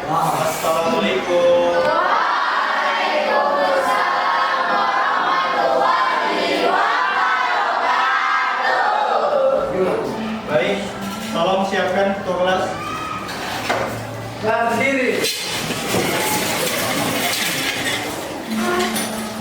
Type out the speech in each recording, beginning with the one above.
Assalamualaikum. Waalaikumsalam warahmatullahi wabarakatuh. Baik, tolong siapkan ketua kelas. Berdiri.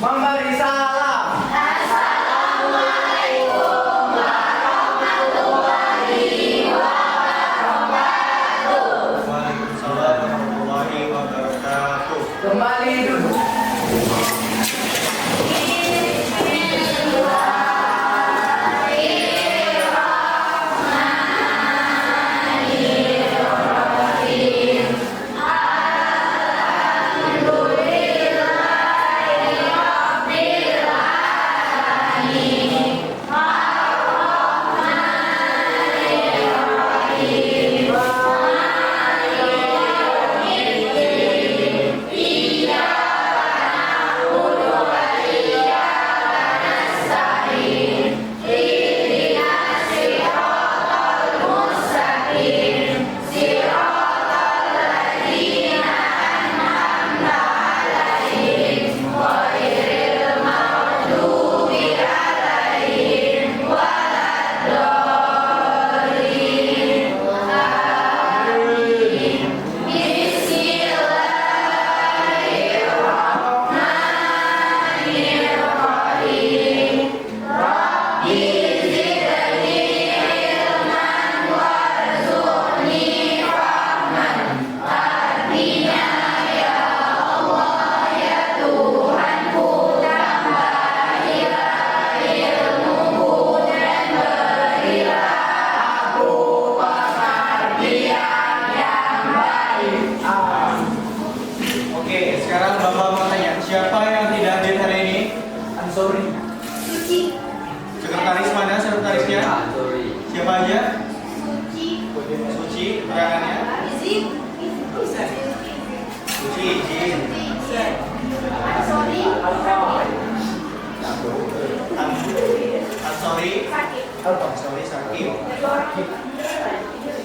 Memberi salam. Assalamualaikum warahmatullahi wabarakatuh. Waalaikumsalam warahmatullahi wabarakatuh. Kembali duduk. Oke, sekarang Bapak mau tanya, siapa yang tidak hadir hari ini? Sorry. Sekretaris mana sekretarisnya? Siapa aja? Suci, keterangannya? Suci, izin. Ansori, sakit.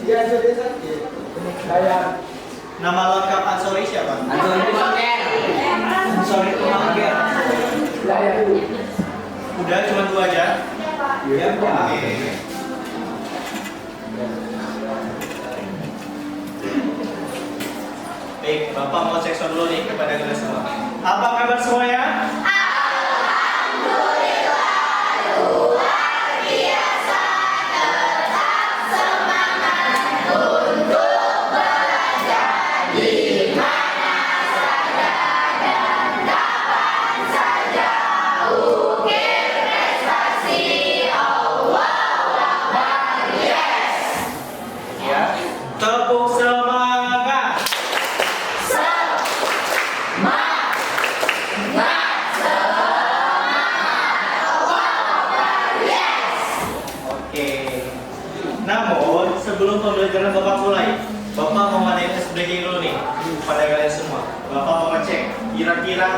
Dia jadi sakit. Kayak Nama lengkap Ansori siapa? sorry kemarin. Saya dulu. Udah, cuma dua aja. Iya, Pak. Oke. Baik, Bapak mau cek sound dulu nih kepada kalian semua. Apa kabar semuanya? Ya. Tepuk semangat. Oke. Namun sebelum pembelajaran Bapak mulai, Bapak mau ngadain SBG dulu nih pada kalian semua. Bapak mau ngecek kira-kira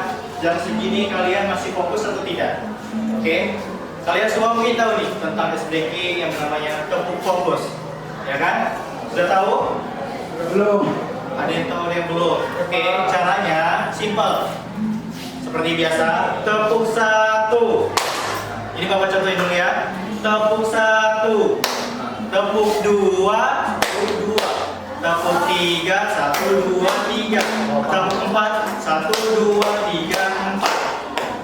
jam segini kalian masih fokus atau tidak. Oke. Kalian semua mungkin tahu nih tentang SBG yang namanya tepuk fokus. Ya kan? Sudah tahu? Belum. Ada yang tahu, ada yang belum. Oke, caranya simple. Seperti biasa, tepuk satu. Ini Bapak contohin dulu ya. Tepuk satu. Tepuk dua. Tepuk tiga. Satu, dua, tiga. Tepuk empat. Satu, dua, tiga, empat.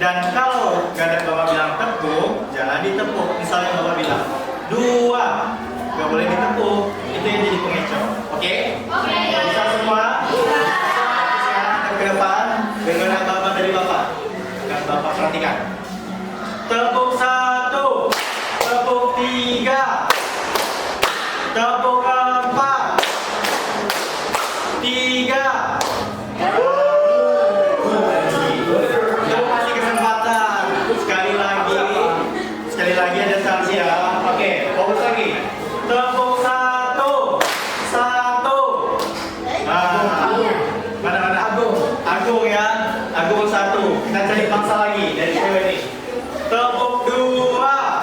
Dan kalau gak ada Bapak bilang tepuk, jangan ditepuk. Misalnya Bapak bilang dua, gak boleh ditepuk. Itu yang jadi pengecoh. Oke? Bisa semua? Sekarang ke depan dengan apa-apa dari Bapak. Dan Bapak perhatikan. Tepuk satu, tepuk tiga, tepuk empat, tiga. Kasih kesempatan. Sekali lagi ada sanksi ya. Oke, fokus lagi. Tepuk satu. Mana Agung ya. Agung satu. Kita cari paksa lagi dari cewek ini. Tepuk dua.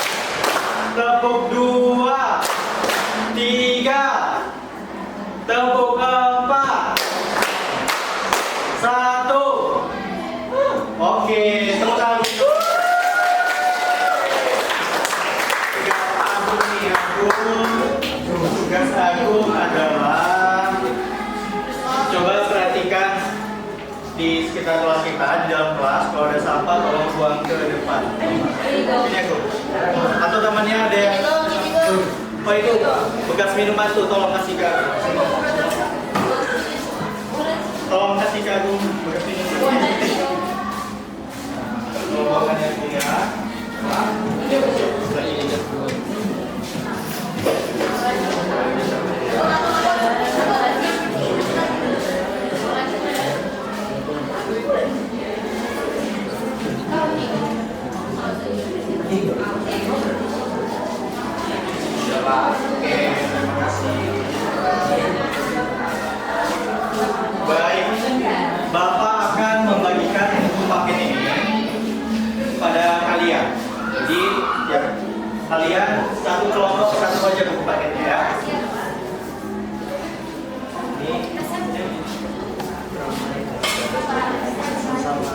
Tepuk dua. Tiga. Tepuk empat. di sekitar kelas kita, di dalam kelas, kalau ada sampah tolong buang ke depan. Ini aku. Atau temannya ada yang oh itu bekas minuman tuh tolong kasih ke aku. Tolong kasih ke aku bekas minuman. Tolong yang ini ya. Oke, terima kasih. Baik, Bapak akan membagikan buku paket ini pada kalian. Jadi, ya, kalian satu kelompok satu aja buku paketnya ya. Ini sama.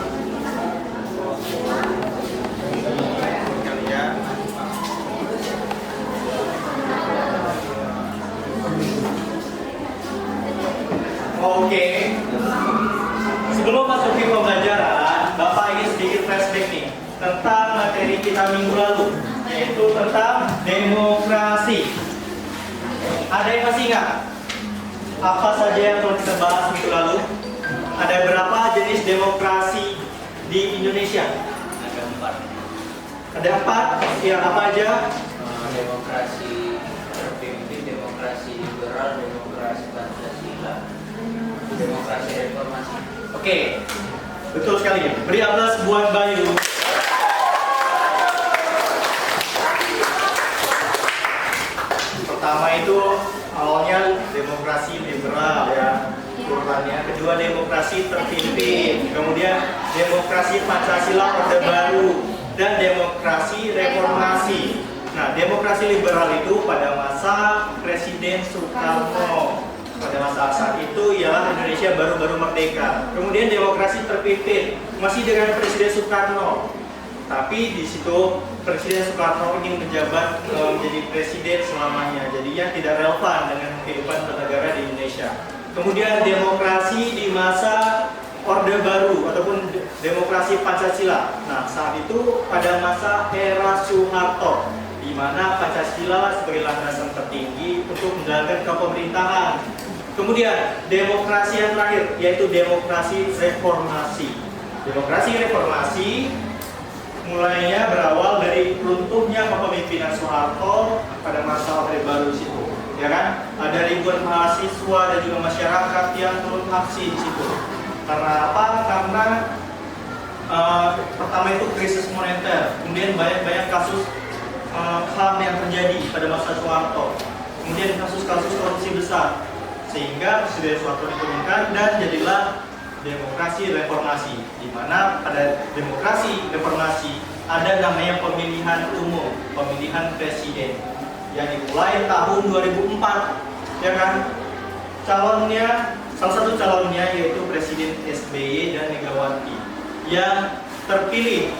Kalian. Oke. Sebelum masuk ke pembelajaran, Bapak ingin sedikit flashback nih tentang materi kita minggu lalu, yaitu tentang demokrasi. Ada yang masih ingat apa saja yang telah kita bahas minggu lalu? Ada berapa jenis demokrasi di Indonesia? Ada 4. Ada 4. Yang apa aja? Demokrasi terpimpin, demokrasi liberal, demokrasi Pancasila, demokrasi reformasi. Oke, betul sekali. Beri aplaus buat Bayu. Pertama itu awalnya demokrasi liberal ya, urutannya. Kedua demokrasi terpimpin, kemudian demokrasi Pancasila Orde Baru, dan demokrasi reformasi. Nah, demokrasi liberal itu pada masa Presiden Soekarno. Pada masa saat itu ialah Indonesia baru-baru merdeka. Kemudian demokrasi terpimpin masih dengan Presiden Soekarno. Tapi di situ Presiden Soekarno ingin menjabat menjadi presiden selamanya. Jadinya tidak relevan dengan kehidupan bernegara di Indonesia. Kemudian demokrasi di masa Orde Baru ataupun demokrasi Pancasila. Nah, saat itu pada masa era Soeharto, di mana Pancasila sebagai landasan tertinggi untuk menjalankan kepemerintahan. Kemudian demokrasi yang terakhir yaitu demokrasi reformasi. Demokrasi reformasi mulainya berawal dari runtuhnya kepemimpinan Soeharto pada masa Orde Baru situ, ya kan? Ada ribuan mahasiswa dan juga masyarakat yang turun aksi di situ. Karena apa? Karena pertama itu krisis moneter, kemudian banyak kasus HAM yang terjadi pada masa Soeharto, kemudian kasus-kasus korupsi besar, sehingga Presiden Soeharto diturunkan dan jadilah demokrasi reformasi, di mana pada demokrasi reformasi ada namanya pemilihan umum, pemilihan presiden yang dimulai tahun 2004, ya kan? Calonnya, salah satu calonnya yaitu Presiden SBY dan Megawati yang terpilih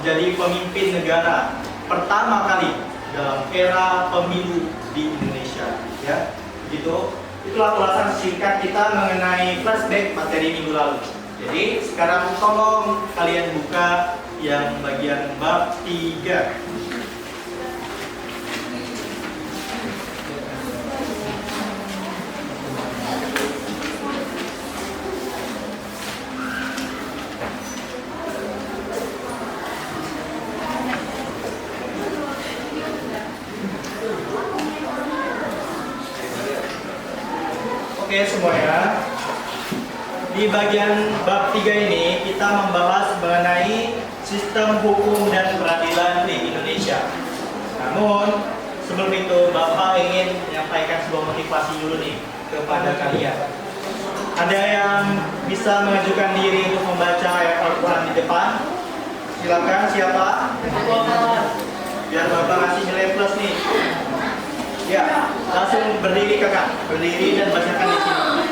jadi pemimpin negara pertama kali dalam era pemilu di Indonesia, ya. Begitu. Itulah ulasan singkat kita mengenai flashback materi minggu lalu. Jadi sekarang tolong kalian buka yang bagian bab 3. Oke semuanya, di bagian bab 3 ini kita membahas mengenai sistem hukum dan peradilan di Indonesia. Namun sebelum itu Bapak ingin menyampaikan sebuah motivasi dulu nih kepada kalian. Ada yang bisa mengajukan diri untuk membaca ayat Al-Quran di depan? Silakan, siapa? Biar Bapak ngasih nilai plus nih. Ya, langsung berdiri kakak, berdiri dan bacakan di sini.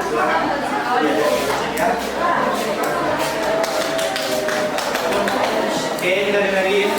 Silakan. Ya, di sini ya. Oke, kita dengerin.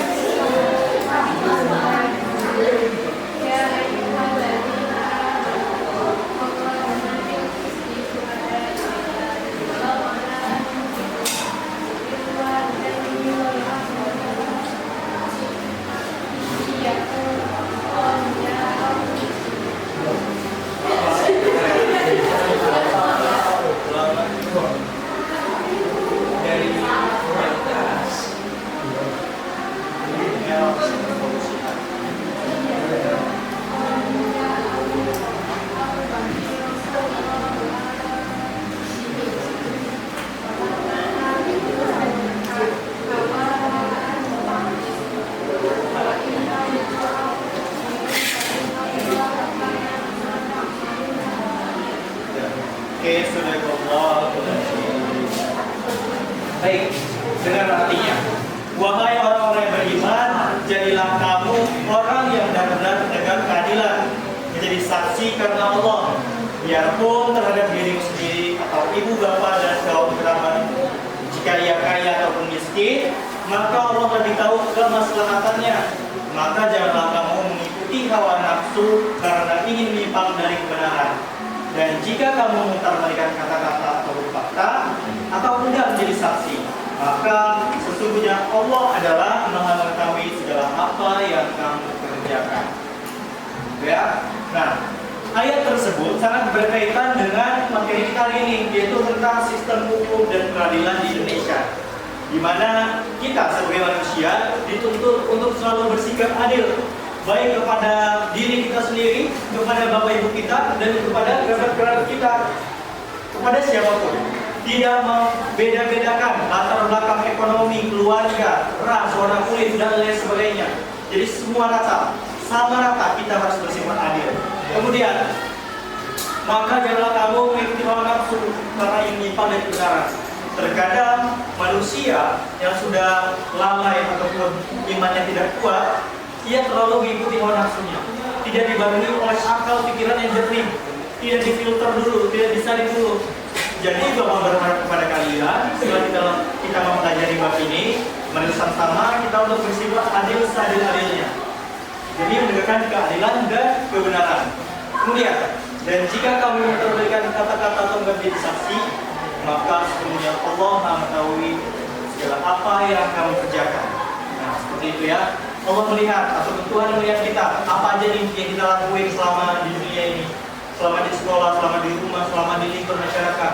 Oke, sudah baik, dengar artinya. Wahai orang-orang yang beriman, jadilah kamu orang yang benar-benar menegak keadilan, menjadi saksi karena Allah, biarpun terhadap dirimu sendiri atau ibu bapak dan kaum kerabat. Jika ia kaya ataupun miskin, maka Allah lebih tahu kemaslahatannya. Maka janganlah kamu mengikuti hawa nafsu karena ingin menyimpang dari kebenaran. Dan jika kamu mengutar-balikan kata-kata atau fakta atau hendak menjadi saksi, maka sesungguhnya Allah adalah Maha mengetahui segala apa yang kamu kerjakan. Ya. Nah, ayat tersebut sangat berkaitan dengan materi kita hari ini, yaitu tentang sistem hukum dan peradilan di Indonesia, di mana kita sebagai manusia dituntut untuk selalu bersikap adil, baik kepada diri kita sendiri, kepada bapak ibu kita, dan kepada kerabat-kerabat kita, kepada siapapun. Tidak membeda-bedakan latar belakang ekonomi, keluarga, ras, warna kulit, dan lain sebagainya. Jadi semua rata, sama rata, kita harus bersifat adil. Kemudian, maka janganlah kamu mengikuti hawa nafsu karena ingin menyimpang dari kebenaran. Terkadang manusia yang sudah lalai ataupun imannya tidak kuat, ia terlalu mengikuti hawa nafsunya, tidak dibarengi oleh akal pikiran yang jernih, tidak difilter dulu, tidak disaring dulu. Jadi Bapak berharap kepada kalian, setelah kita mempelajari bab ini, mari sama-sama kita untuk bersifat adil seadil-adilnya. Jadi menegakkan keadilan dan kebenaran. Kemudian, dan jika kamu menerbitkan kata-kata atau menjadi saksi, maka sesungguhnya Allah Maha mengetahui segala apa yang kamu kerjakan. Nah, seperti itu ya. Allah melihat atau Tuhan melihat kita, apa aja nih yang kita lakuin selama di dunia ini, selama di sekolah, selama di rumah, selama di lingkungan masyarakat.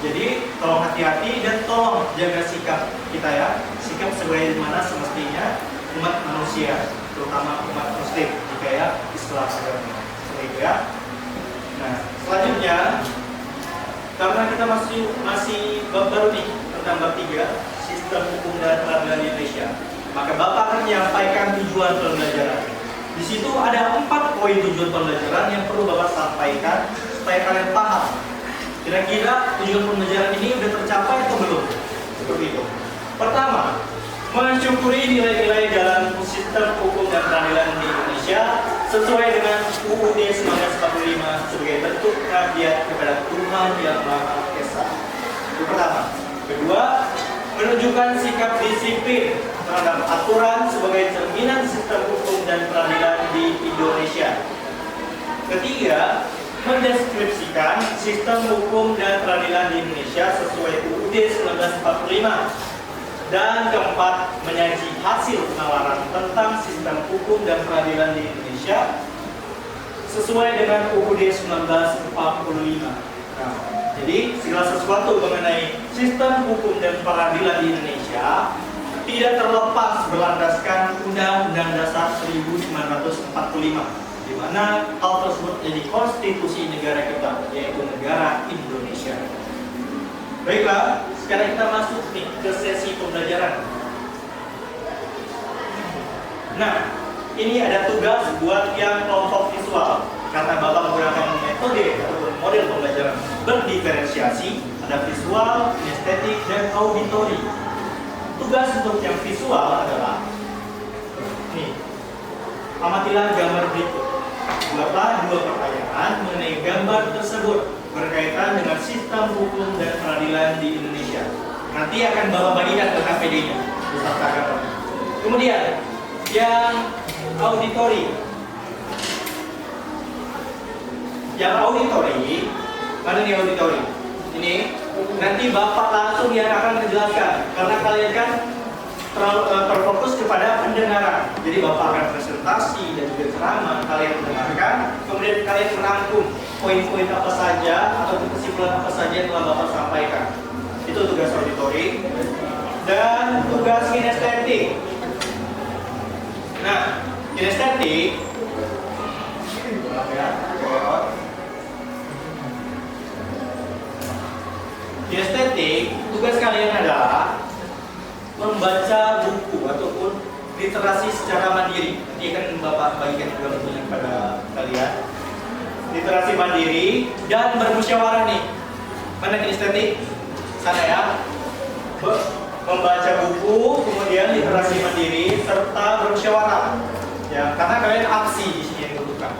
Jadi tolong hati-hati dan tolong jaga sikap kita ya, sikap sebagaimana semestinya umat manusia, terutama umat Muslim, jika ya Islam agama seperti itu ya. Nah, selanjutnya karena kita masih bab baru nih tentang bab 3 sistem hukum dan peradilan di Indonesia, maka Bapak akan menyampaikan tujuan pembelajaran. Di situ ada 4 poin tujuan pembelajaran yang perlu Bapak sampaikan supaya kalian paham. Kira-kira tujuan pembelajaran ini sudah tercapai atau belum? Seperti itu. Pertama, mensyukuri nilai-nilai dalam sistem hukum dan peradilan di Indonesia sesuai dengan UUD 1945 sebagai bentuk pengabdian kepada Tuhan yang Maha Esa. Itu pertama. Kedua, menunjukkan sikap disiplin terhadap aturan sebagai cerminan sistem hukum dan peradilan di Indonesia. Ketiga, mendeskripsikan sistem hukum dan peradilan di Indonesia sesuai UUD 1945. Dan keempat, menyaji hasil penawaran tentang sistem hukum dan peradilan di Indonesia sesuai dengan UUD 1945. Nah, jadi segala sesuatu mengenai sistem hukum dan peradilan di Indonesia tidak terlepas berlandaskan Undang-Undang Dasar 1945, di mana hal tersebut menjadi konstitusi negara kita, yaitu negara Indonesia. Baiklah, sekarang kita masuk nih ke sesi pembelajaran. Nah, ini ada tugas buat yang kelompok visual, karena Bapak menggunakan metode atau model pembelajaran berdiferensiasi, ada visual, kinestetik, dan auditori. Tugas untuk yang visual adalah nih, amatilah gambar berikut. Buatlah 2 pertanyaan mengenai gambar tersebut berkaitan dengan sistem hukum dan peradilan di Indonesia. Nanti akan Bapak bagikan ke KPD-nya beserta gambar. Kemudian yang auditori. Yang auditori, mana nih auditori? Ini nanti Bapak langsung yang akan menjelaskan, karena kalian kan terlalu terfokus kepada pendengaran. Jadi Bapak akan presentasi dan juga ceramah, kalian mendengarkan, kemudian kalian merangkum poin-poin apa saja atau kesimpulan apa saja yang telah Bapak sampaikan. Itu tugas auditori. Dan tugas kinestetik. Nah, kinestetik kinestetik, tugas kalian adalah membaca buku ataupun literasi secara mandiri. Nanti akan Bapak bagikan juga bukunya kepada kalian. Literasi mandiri dan bermusyawarah nih. Mana kinestetik? Sana ya. Membaca buku, kemudian literasi mandiri, serta bermusyawarah. Ya, karena kalian aksi di sini yang dibutuhkan.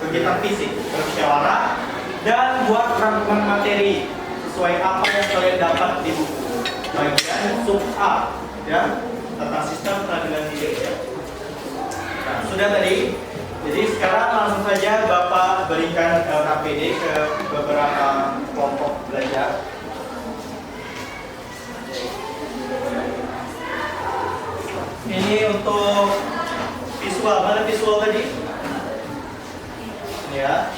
Kegiatan fisik, bermusyawarah, dan buat rangkuman materi sesuai apa yang kalian dapat di buku. Bagian sub A, ya, tentang sistem peradilan militer. Nah, sudah tadi. Jadi sekarang langsung saja Bapak berikan KPD ke beberapa kelompok belajar. Ini untuk visual, mana visual tadi? Ini ya,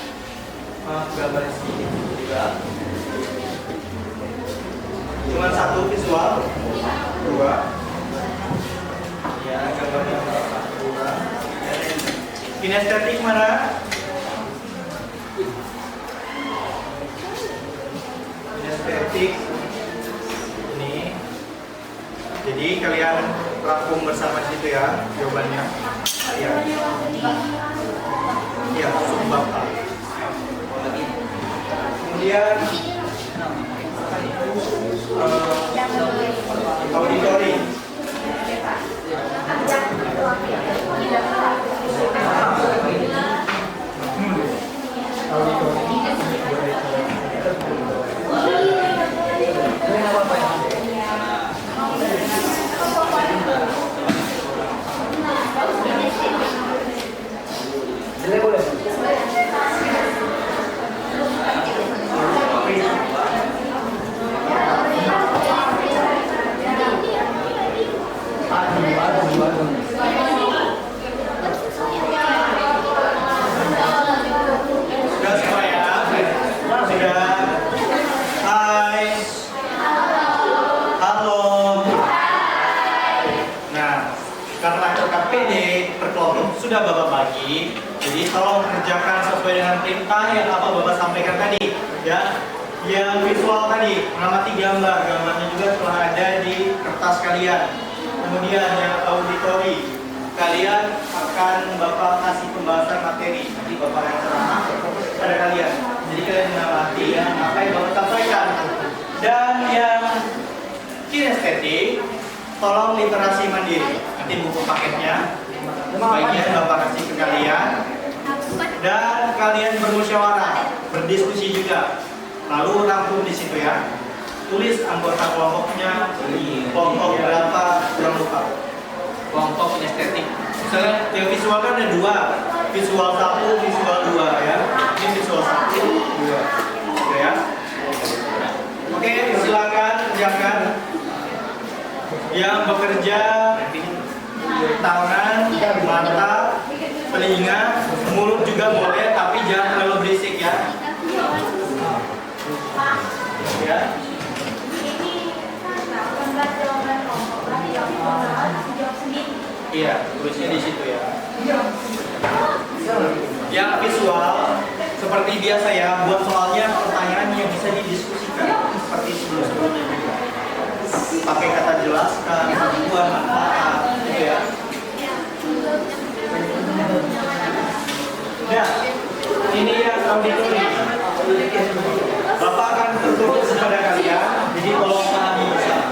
gambar sedikit juga. Cuma satu visual, dua. Ya, gambarnya dua. Kinestetik mana? Kinestetik ini. Jadi kalian rangkum bersama situ ya jawabannya. Ya. Ya, subbab A. Kemudian auditori. Sudah semua ya? Sudah. Hai. Halo. Nah, karena KPD per kelompok sudah Bapak bagi, jadi tolong kerjakan sesuai dengan perintah yang apa Bapak sampaikan tadi, ya. Yang visual tadi, mengamati gambar, gambarnya juga telah ada di kertas kalian. Kemudian yang auditori, kalian akan Bapak kasih pembahasan materi, nanti Bapak yang ceramah pada kalian. Jadi kalian mengamati ya, apa yang Bapak sampaikan. Dan yang kinestetik, tolong literasi mandiri. Nanti buku paketnya, sebagian Bapak kasih ke kalian. Dan kalian bermusyawarah, berdiskusi juga. Lalu rangkum di situ ya. Tulis anggota kelompoknya, kelompok berapa, jangan lupa. Kelompok kinestetik. Misalnya yang visual kan ada dua, visual 1, visual 2 ya. Ini visual 1, 2. Oke ya. Oke, silakan kerjakan. Yang bekerja tangan, mata, telinga, mulut juga boleh, tapi jangan terlalu berisik ya. Ya. Iya, tulisnya di situ ya. Yang visual seperti biasa ya, buat soalnya pertanyaan yang bisa didiskusikan seperti sebelum-sebelumnya juga. Pakai kata jelaskan, buat manfaat, gitu ya. Nah, ini yang auditori. Bapak akan tutup kepada kalian, jadi tolong pahami bersama.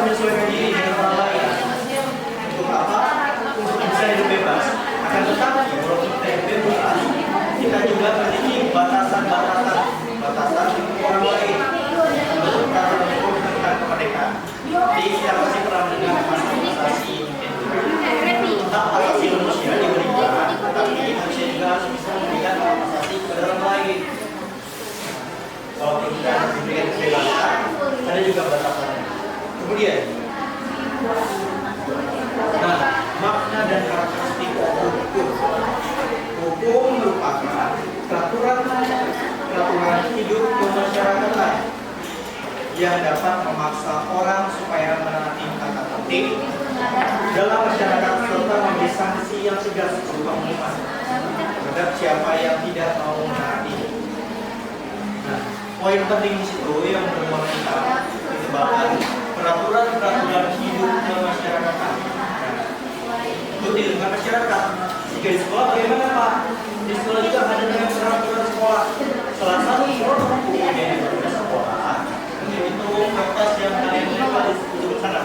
menyesuaikan diri dengan orang lain. Untuk apa? Untuk bisa hidup bebas. Akan tetapi, walaupun kita hidup bebas, kita juga memiliki batasan orang lain. Menurut peraturan hukum tentang kemerdekaan. Jadi kita pasti pernah mendengar hak asasi manusia diberikan, tetapi manusia juga harus bisa memberikan hak asasi kepada orang lain. Walaupun kita diberikan kebebasan, ada juga batasannya. Kemudian, nah, makna dan karakteristik hukum. Hukum merupakan peraturan hidup bermasyarakatan yang dapat memaksa orang supaya menaati tata tertib dalam masyarakat serta memberi sanksi yang tegas berupa hukuman terhadap siapa yang tidak mau menaati. Nah, poin penting di situ yang berkembang disebabkan peraturan hidup bermasyarakatan. Itu di lingkungan masyarakat. Jika di sekolah bagaimana Pak? Di sekolah juga ada dengan peraturan sekolah. Salah satu hukum yang di sekolah itu kertas yang kalian terima di ujung sana.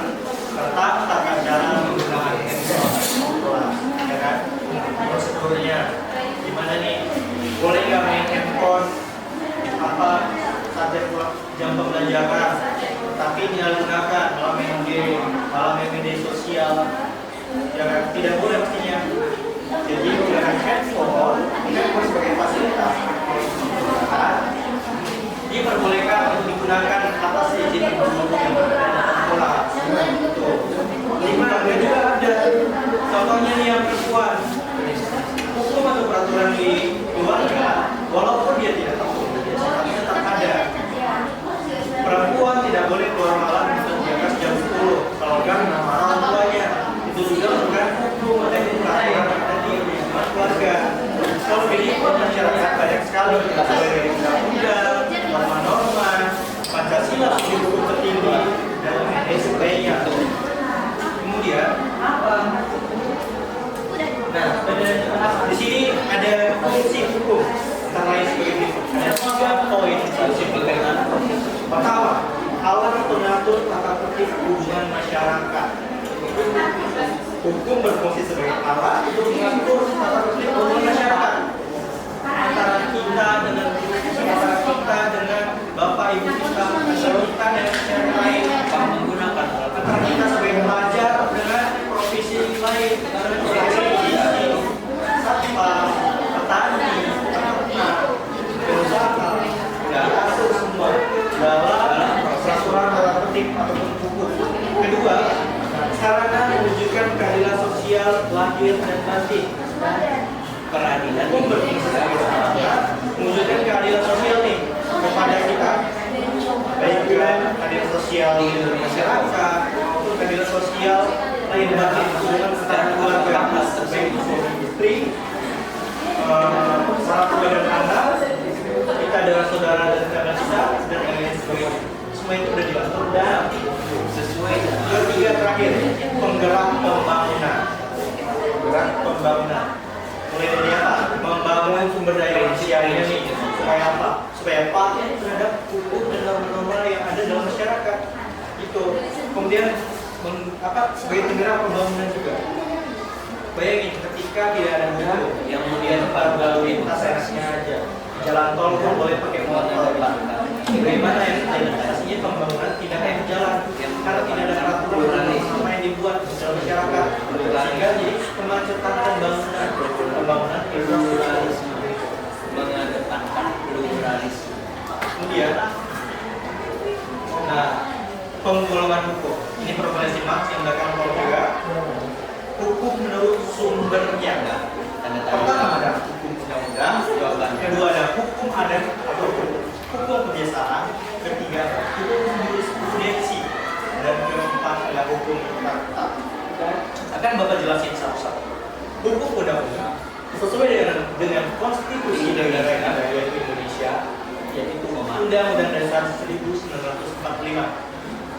Tentang tata cara menggunakan handphone, ya kan? Prosedurnya gimana nih? Boleh nggak main handphone? Apa saja jam pembelajaran? Tapi disalahgunakan, malah main game, malah main media sosial, ya kan? Tidak boleh pastinya. Jadi menggunakan handphone sebagai fasilitas diperbolehkan untuk digunakan atas izin guru yang berada di sekolah. Lima juga ada. Contohnya nih yang perempuan. Hukum atau peraturan di keluarga, walaupun dia tidak tahu, tapi tetap ada. Perempuan tidak boleh keluar malam di atas jam 10. Kalau enggak nama orang tuanya. Itu juga merupakan hukum atau peraturan ada di lingkungan keluarga. Kalau di masyarakat banyak sekali dari undang-undang, norma-norma, Pancasila sebagai hukum tertinggi dan lain sebagainya. Kemudian apa? Nah, di sini ada fungsi hukum antara lain sebagai berikut. Ada 3 poin fungsi berkaitan. Pertama, alat pengatur tata tertib hubungan masyarakat. Hukum berfungsi sebagai alat untuk mengatur tata tertib hubungan masyarakat antara kita dengan bapak ibu kita, antara kita dan masyarakat lain, menggunakan antara kita sebagai pelajar dengan profesi lain, dengan profesi satpam, petani, peternak, pengusaha, dan masuk semua dalam peraturan tata tertib ataupun hukum. Kedua, sarana mewujudkan keadilan sosial lahir dan batin. Peradilan berfungsi sebagai sarana mewujudkan keadilan sosial nih kepada kita, baik keadilan sosial di masyarakat maupun keadilan sosial lahir dan batin hubungan antara keluarga, baik suami istri, orang tua dan anak, kita dengan saudara dan tetangga kita, dan lain sebagainya. Semua itu sudah diatur dan sesuai. Ketiga terakhir, penggerak pembangunan. Penggerak pembangunan. Mulai dari apa? Membangun sumber daya manusianya nih. Supaya apa? Supaya patuh terhadap hukum dan norma-norma yang ada dalam masyarakat. Itu. Kemudian sebagai penggerak pembangunan juga. Bayangin ketika tidak ada hukum, yang kemudian baru lintas enaknya aja. Jalan tol pun boleh pakai motor. Bagaimana yang implementasinya pembangunan tidak akan berjalan karena tidak ada peraturan norma yang dibuat dalam masyarakat, sehingga jadi kemacetan pembangunan pluralisme, mengedepankan pluralisme. Kemudian, nah, penggolongan hukum ini perlu disimak yang belakang juga. Hukum menurut sumbernya. Pertama ada hukum undang-undang, kedua ada hukum adat atau hukum kebiasaan, ketiga hukum jurisprudensi, dan keempat adalah hukum tata. Akan Bapak jelasin satu-satu. Hukum undang-undang sesuai dengan konstitusi negara yaitu Indonesia, yaitu Undang-Undang Dasar 1945.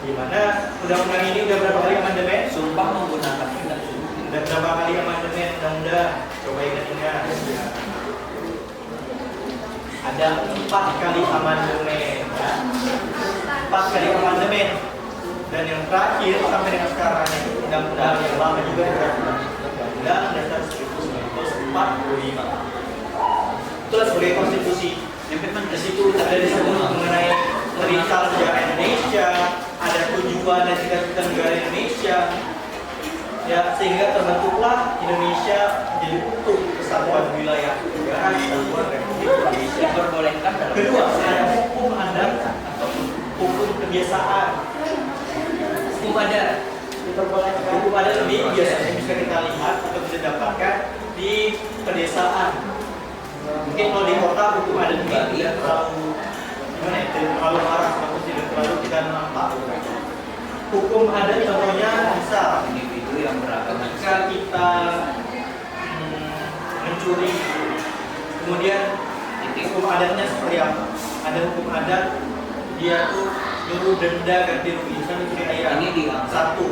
Di mana undang-undang ini udah berapa kali amandemen? Sumpah menggunakan undang-undang. Dan berapa kali amandemen undang-undang? Coba ingat-ingat. Ada 4 kali amandemen. 4 kali amandemen. Dan yang terakhir sampai dengan sekarang itu undang-undang yang lama juga Undang-Undang Dasar 1945. Itulah sebagai konstitusi. Yang memang di situ ada disebut mengenai perihal sejarah Indonesia, ada tujuan dan cita-cita negara Indonesia. Ya, sehingga terbentuklah Indonesia menjadi utuh kesatuan wilayah negara kesatuan Republik Indonesia. Diperbolehkan dalam Kedua, ada hukum adat atau hukum kebiasaan. Hukum adat diperbolehkan. Hukum adat ini biasanya bisa kita lihat atau bisa dapatkan di pedesaan. Mungkin kalau di kota hukum adat ini tidak terlalu gimana ya, tidak terlalu marah atau tidak terlalu kita nampak. Hukum adat contohnya bisa individu yang beragama jika kita mencuri, kemudian hukum adatnya seperti apa? Ada hukum adat dia tuh nyuruh denda ganti rugi misalnya mencuri ayam. Ini dianggap Satu,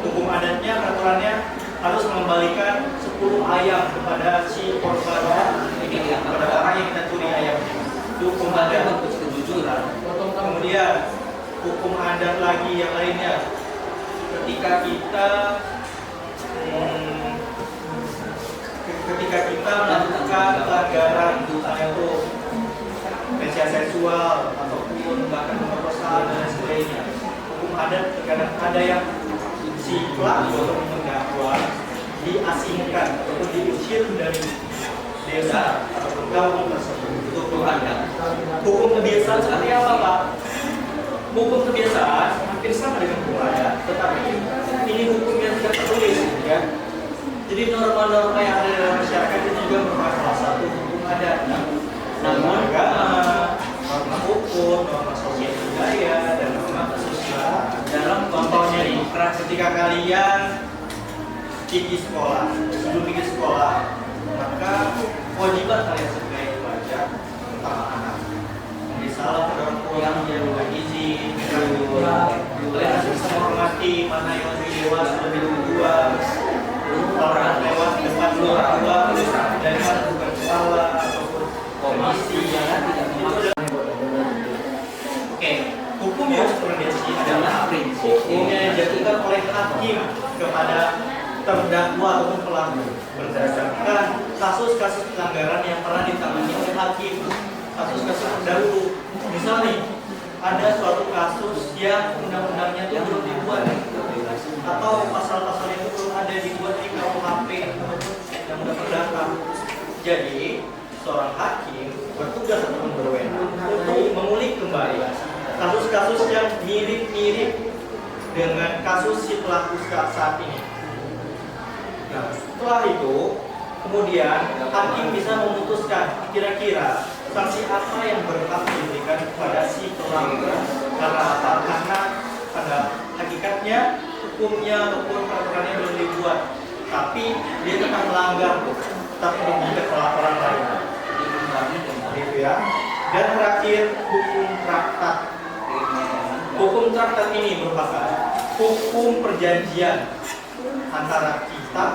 hukum adatnya peraturannya harus mengembalikan 10 ayam kepada si korban. Ini dianggap kepada orang yang kita curi ayam. Itu hukum adat. bentuk kejujuran. Kemudian hukum adat lagi yang lainnya, ketika kita melakukan pelanggaran misalnya itu pelecehan seksual ataupun bahkan pemerkosaan dan sebagainya, hukum adat terkadang ada yang si pelaku atau terdakwa diasingkan ataupun diusir dari desa ataupun kampung tersebut. Itu hukum adat. Hukum kebiasaan seperti apa, Pak? Hukum kebiasaan hampir sama dengan hukum adat, tetapi ini hukum yang tidak tertulis, ya. Jadi norma-norma yang ada dalam masyarakat itu juga merupakan salah satu hukum adat. Norma agama, norma hukum, norma sosial budaya, dan norma sosial. Dalam contohnya nih, ketika kalian pergi sekolah, sebelum pergi sekolah, maka kewajiban kalian sebagai pelajar utama anak salah orang tua yang bukan izin, kalian harus bisa menghormati mana yang lebih dewasa, lebih tua, orang lewat depan orang tua, dari mana bukan salah ataupun komisi yang tidak memakai. Oke, hukum jurisprudensi adalah hukum yang dijatuhkan oleh hakim kepada terdakwa ataupun pelaku berdasarkan kasus-kasus pelanggaran yang pernah ditangani oleh hakim. Kasus-kasus terdahulu, misalnya ada suatu kasus yang undang-undangnya itu belum dibuat atau pasal-pasal itu belum ada dibuat di KUHP yang sudah perdata. Jadi seorang hakim bertugas ataupun berwenang untuk mengulik kembali kasus-kasus yang mirip-mirip dengan kasus si pelaku saat ini. Nah, setelah itu kemudian hakim bisa memutuskan kira-kira sanksi apa yang berhak diberikan kepada si pelaku. Karena apa? Karena pada hakikatnya hukumnya ataupun peraturannya belum dibuat, tapi dia tetap melanggar, tetap merugikan orang lain. Gitu ya. Dan terakhir hukum traktat. Hukum traktat ini merupakan hukum perjanjian antara kita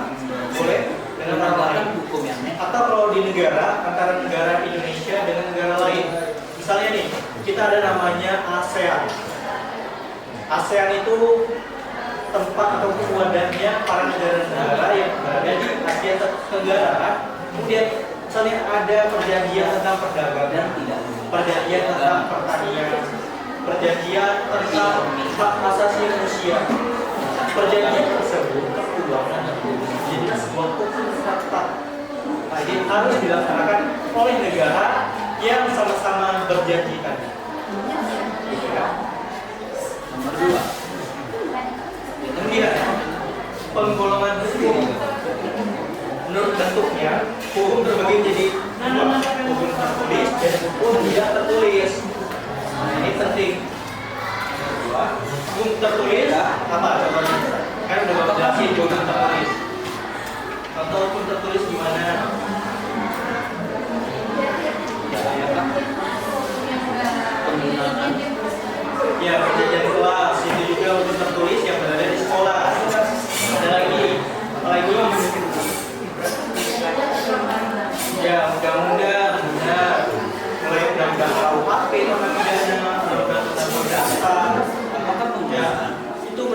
boleh dengan orang lain, hukum yang atau kalau di negara antara negara Indonesia dengan negara lain. Misalnya nih, kita ada namanya ASEAN. ASEAN itu tempat atau wadahnya para negara-negara yang berada di Asia Tenggara. Kemudian misalnya ada perjanjian tentang perdagangan, perjanjian tentang pertanian, perjanjian tentang hak asasi manusia. Perjanjian tersebut tertuang jadi sebuah hukum traktat. Jadi harus dilaksanakan oleh negara yang sama-sama berjanji tadi. nomor 2. Kemudian penggolongan hukum menurut bentuknya, hukum terbagi menjadi dua, hukum tertulis dan hukum tidak tertulis. Nah, ini penting. Hukum tertulis apa? Contohnya kan udah bapak jelasin hukum tertulis. Atau hukum tertulis gimana? Penggunaan Ya, perjanjian kelas itu juga hukum tertulis yang berada di sekolah. Ada lagi, apalagi ya undang-undang, benar. Mulai undang-undang KUHP, undang-undang dasar, apakah penggunaan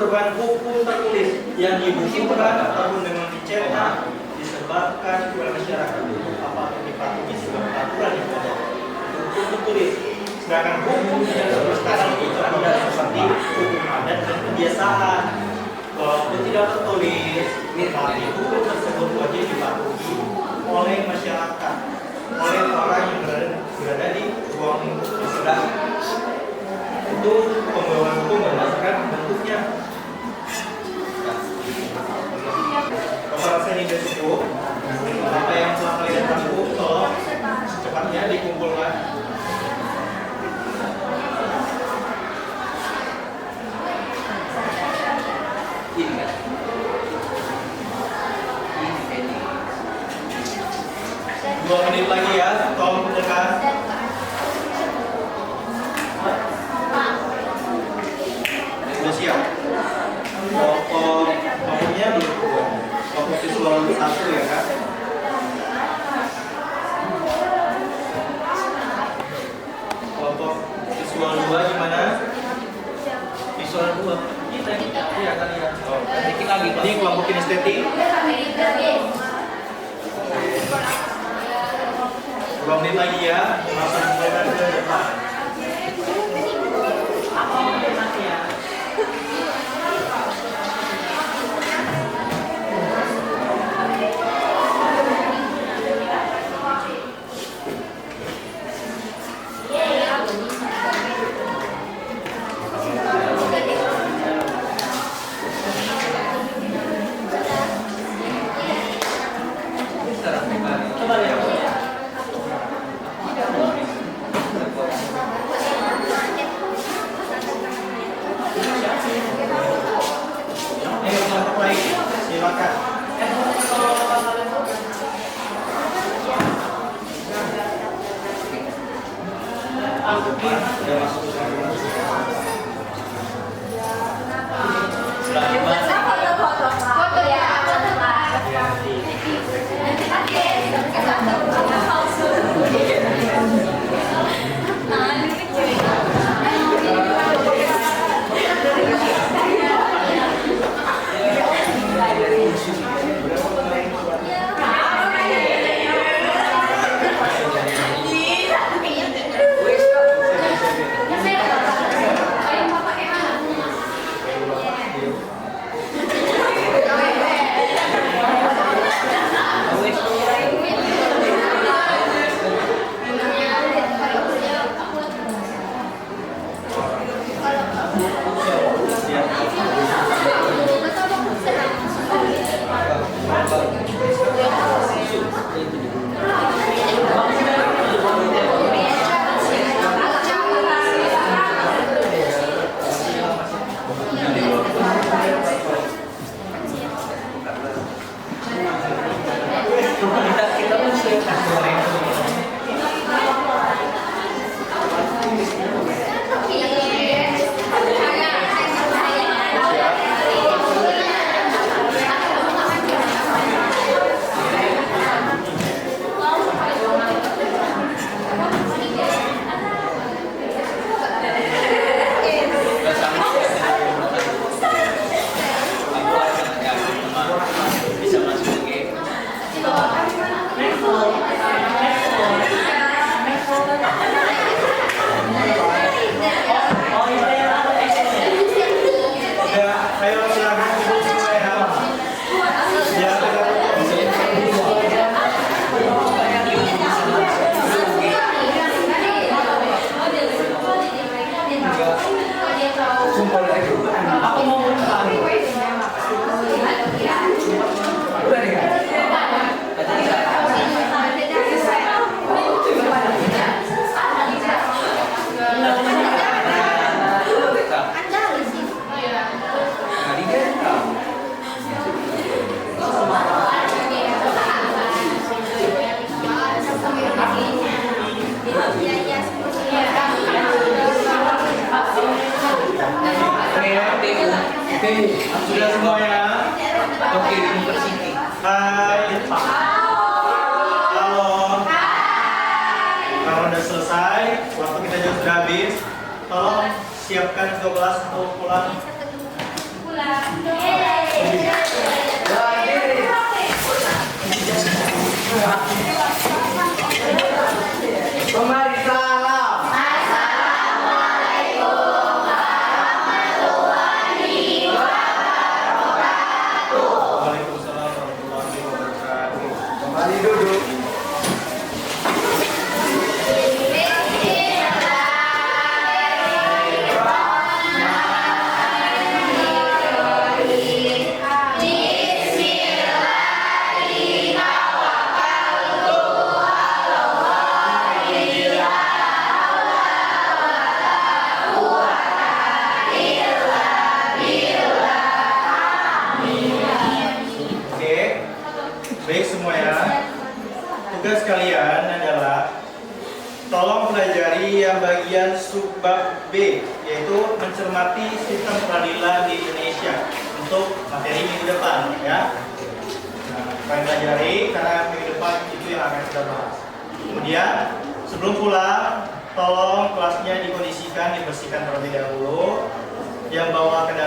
merupakan hukum tertulis yang dibukukan ataupun memang dicetak disebarkan kepada masyarakat apa atau dipatuhi sebagai aturan yang ada. Hukum tertulis. Sedangkan hukum yang sekarang itu adalah seperti hukum adat dan kebiasaan. Walaupun tidak tertulis, tapi hukum tersebut wajib dipatuhi oleh masyarakat, oleh orang yang berada di ruang lingkup masyarakat. Itu pembawaan hukum berdasarkan bentuknya. Kalau rasa ini sudah cukup, apa yang telah kalian tahu, tolong secepatnya dikumpulkan. Ini kan? Ini. 2 menit lagi ya, tolong kumpulkan. Sudah siap? Kelompoknya belum buat. Kelompok visual 1 ya kan? Kelompok visual 2 gimana? Visual 2 iya kan ya. Oh, Dikit lagi, Pak. ini kelompok kinestetik. 2 menit lagi ya, langsung kumpulkan ke depan. Kelompok lain, silakan. Sudah masuk ke Foto ya. Sudah semuanya? Oke, University. Hai. Halo. Kalau udah selesai, waktu kita juga sudah habis. Tolong siapkan ke kelas untuk pulang. Baik semua ya. Tugas kalian adalah tolong pelajari yang bagian subbab B, yaitu mencermati sistem peradilan di Indonesia untuk materi minggu depan ya. Nah, kalian pelajari karena minggu depan itu yang akan kita bahas. Kemudian sebelum pulang, tolong kelasnya dikondisikan, dibersihkan terlebih dahulu. Yang bawa kendaraan